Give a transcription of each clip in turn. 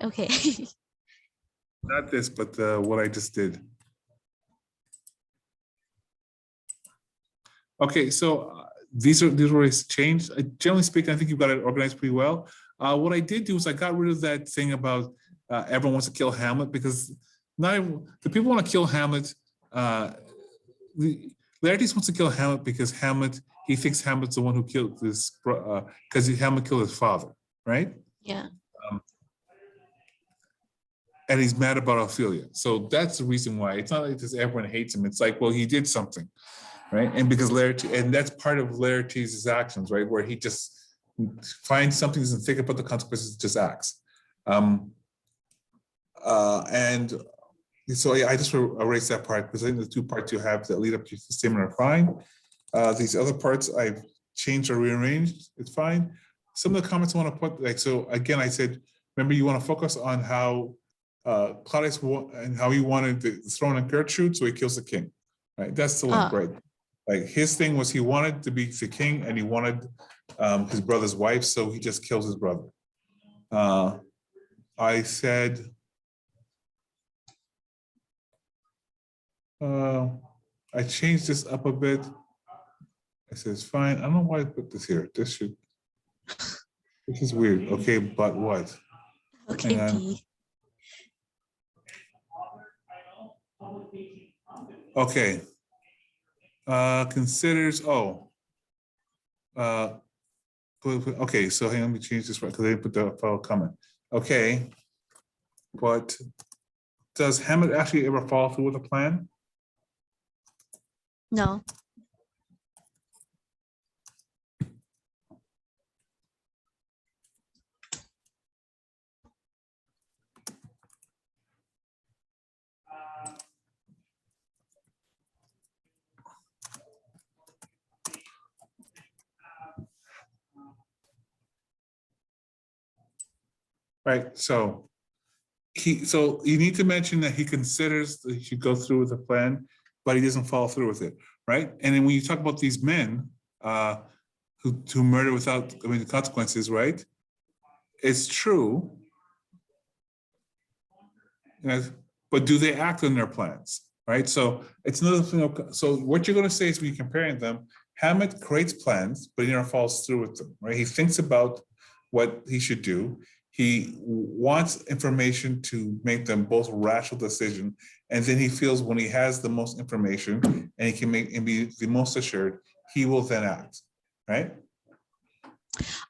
Okay. Not this, but what I just did. Okay, so these are always changed. Generally speaking, I think you've got it organized pretty well. What I did do is I got rid of that thing about everyone wants to kill Hamlet, because not everyone, the people want to kill Hamlet. Laertes wants to kill Hamlet because he thinks Hamlet's the one who killed this, because Hamlet killed his father, right? Yeah. And he's mad about Ophelia. So that's the reason why. It's not like just everyone hates him. It's like, well, he did something, right? And because Laertes, and that's part of Laertes' actions, right? Where he just finds something, doesn't think about the consequences, just acts. And so yeah, I just erased that part because I think the two parts you have that lead up to the statement are fine. These other parts I've changed or rearranged, it's fine. Some of the comments I want to put, like, so again, I said, remember you want to focus on how Claudius and how he wanted the throne of Gertrude, so he kills the king, right? That's the link, right? Like his thing was he wanted to be the king and he wanted his brother's wife, so he just kills his brother. I said, I changed this up a bit. I said, it's fine. I don't know why I put this here. This is weird. Okay, but what? Okay. Okay. Considers, okay, so hang on, let me change this right because I didn't put the follow comment. Okay, but does Hamlet actually ever follow through with a plan? No. Right, so you need to mention that he considers that he should go through with the plan, but he doesn't follow through with it, right? And then when you talk about these men who murder without, the consequences, right? It's true, but do they act on their plans, right? So it's another thing. So what you're going to say is when you're comparing them, Hamlet creates plans, but he never follows through with them, right? He thinks about what he should do. He wants information to make them both rational decision, and then he feels when he has the most information and he can make and be the most assured, he will then act, right?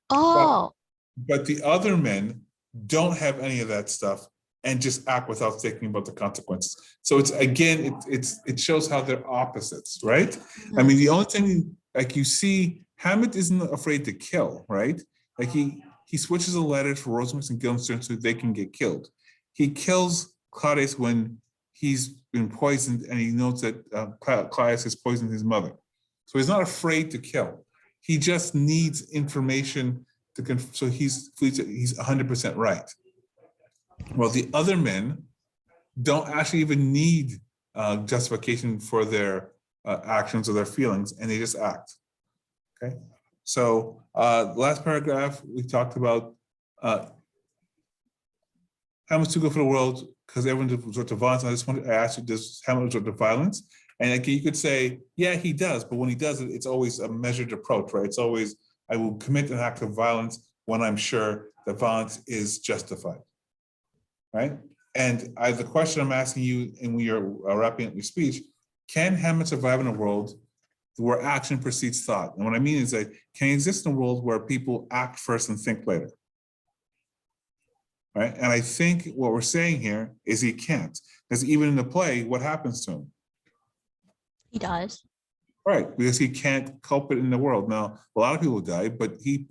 Oh. But the other men don't have any of that stuff and just act without thinking about the consequences. So it's again, it shows how they're opposites, right? I mean, the only thing, like you see, Hamlet isn't afraid to kill, right? Like he switches the letters for Rosemarie and Guildenstern so they can get killed. He kills Claudius when he's been poisoned and he knows that Claudius has poisoned his mother. So he's not afraid to kill. He just needs information to so he's 100% right. Well, the other men don't actually even need justification for their actions or their feelings, and they just act. Okay. So the last paragraph we talked about Hamlet's too good for the world because everyone resort to violence. I just wanted to ask you, does Hamlet resort to violence? And again, you could say, yeah, he does, but when he does it, it's always a measured approach, right? It's always, I will commit an act of violence when I'm sure that violence is justified, right? And the question I'm asking you, and we are wrapping up your speech, can Hamlet survive in a world where action precedes thought? And what I mean is that, can he exist in a world where people act first and think later? Right? And I think what we're saying here is he can't, because even in the play, what happens to him? He dies. Right, because he can't cope it in the world. Now, a lot of people die, but he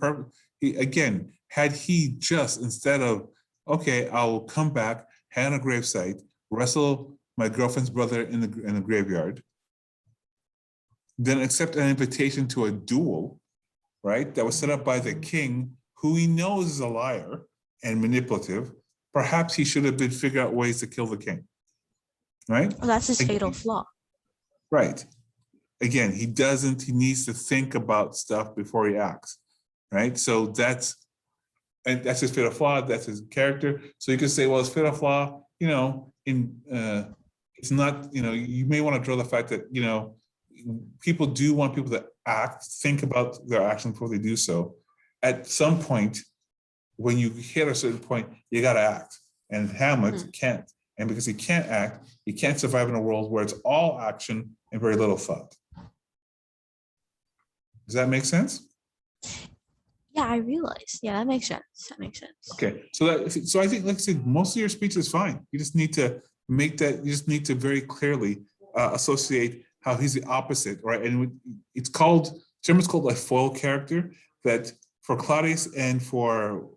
again, had he just, instead of, okay, I'll come back, hand a gravesite, wrestle my girlfriend's brother in the graveyard, then accept an invitation to a duel, right, that was set up by the king, who he knows is a liar and manipulative, perhaps he should have been figuring out ways to kill the king, right? Well, that's his fatal flaw. Right. Again, he needs to think about stuff before he acts, right? So that's and that's his fatal flaw. That's his character. So you could say, well, his fatal flaw, it's not, you may want to draw the fact that, people do want people to think about their action before they do so. At some point, when you hit a certain point, you got to act. And Hamlet can't. And because he can't act, he can't survive in a world where it's all action and very little thought. Does that make sense? Yeah, I realized. Yeah, that makes sense. That makes sense. Okay, so I think, like I said, most of your speech is fine. You just need to make that. You just need to very clearly associate how he's the opposite, right? And it's called, term is called a foil character. That for Claudius and for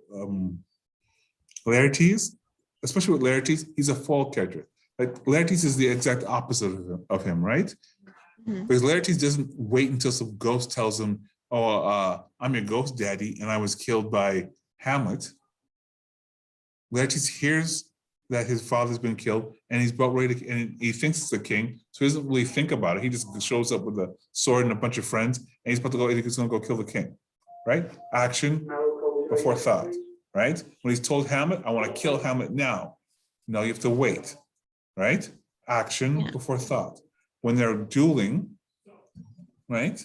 Laertes, especially with Laertes, he's a foil character. Like Laertes is the exact opposite of him, right? Because Laertes doesn't wait until some ghost tells him, "Oh, I'm your ghost daddy, and I was killed by Hamlet." Laertes hears that his father's been killed, and he's about ready to, and he thinks it's the king, so he doesn't really think about it. He just shows up with a sword and a bunch of friends, and he's about to go. He's going to go kill the king, right? Action before thought, right? When he's told Hamlet, "I want to kill Hamlet now," no, you have to wait, right? Action before thought. When they're dueling, right?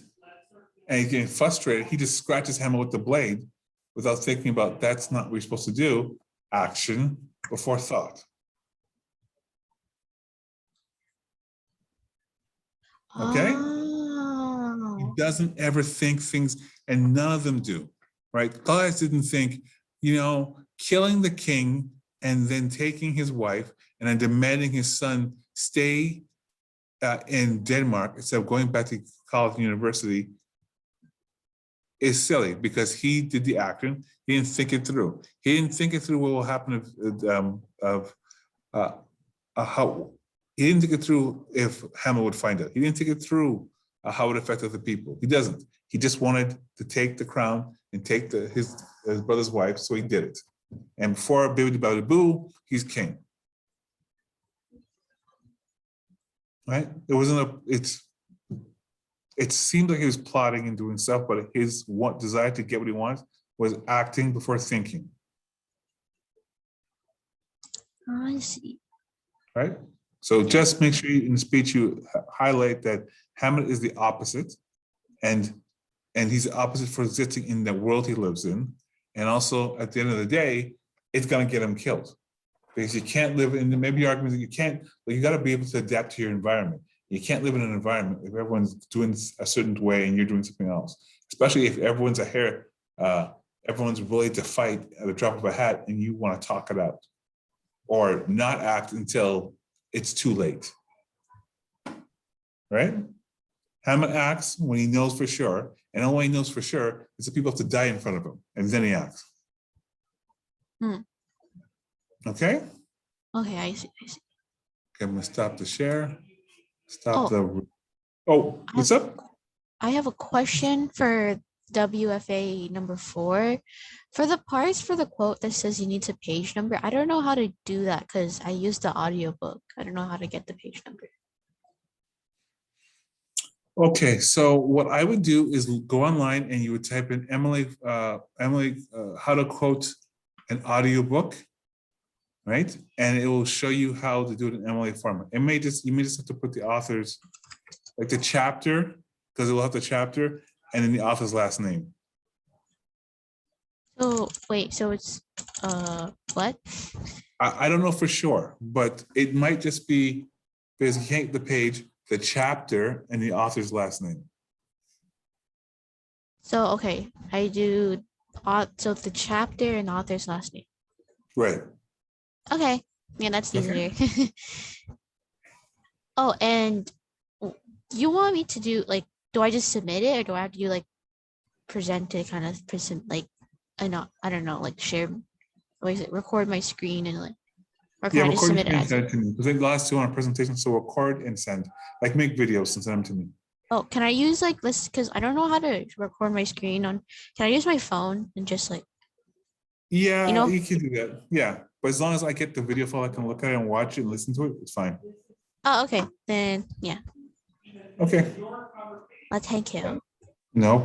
And he's getting frustrated, he just scratches Hamlet with the blade without thinking about that's not what we're supposed to do. Action before thought. Okay? He doesn't ever think things, and none of them do, right? Claudius didn't think, killing the king and then taking his wife and then demanding his son stay in Denmark instead of going back to college and university is silly, because he did the action. He didn't think it through. He didn't think it through what will happen he didn't think it through if Hamlet would find out. He didn't think it through how it would affect other people. He doesn't. He just wanted to take the crown and take his brother's wife, so he did it. And before Bibbidi Bobbidi Boo, he's king. Right? It seemed like he was plotting and doing stuff, but his desire to get what he wants was acting before thinking. I see. Right? So just make sure in the speech you highlight that Hamlet is the opposite, and he's the opposite for existing in the world he lives in. And also, at the end of the day, it's going to get him killed. Because you can't live in, maybe your argument is you can't, but you got to be able to adapt to your environment. You can't live in an environment if everyone's doing a certain way and you're doing something else, especially if everyone's everyone's willing to fight at the drop of a hat and you want to talk it out or not act until it's too late, right? Hamlet acts when he knows for sure, and only he knows for sure is that people have to die in front of him, and then he acts. Okay? Okay, I see. Okay, I'm gonna stop the share. What's up? I have a question for WFA number 4. For the parts for the quote that says you need to page number, I don't know how to do that because I used the audiobook. I don't know how to get the page number. Okay, so what I would do is go online and you would type in Emily, how to quote an audiobook, right? And it will show you how to do it in Emily format. You may just have to put the author's, like the chapter, because it will have the chapter and then the author's last name. So wait, so it's what? I don't know for sure, but it might just be because you can't get the page, the chapter, and the author's last name. So okay, I do so the chapter and author's last name. Right. Okay. Yeah, that's easier. Okay. Oh, and you want me to do do I just submit it or do I have to do present it kind of present I don't know, share, what is it, record my screen and or can I just submit it and as send it to me. Because the last two on a presentation, so record and send. Make videos and send them to me. Oh, can I use this? Because I don't know how to record my screen on. Can I use my phone and just Yeah, you can do that. Yeah, but as long as I get the video file, I can look at it and watch it and listen to it. It's fine. Oh, okay. Then yeah. Okay. Thank you. No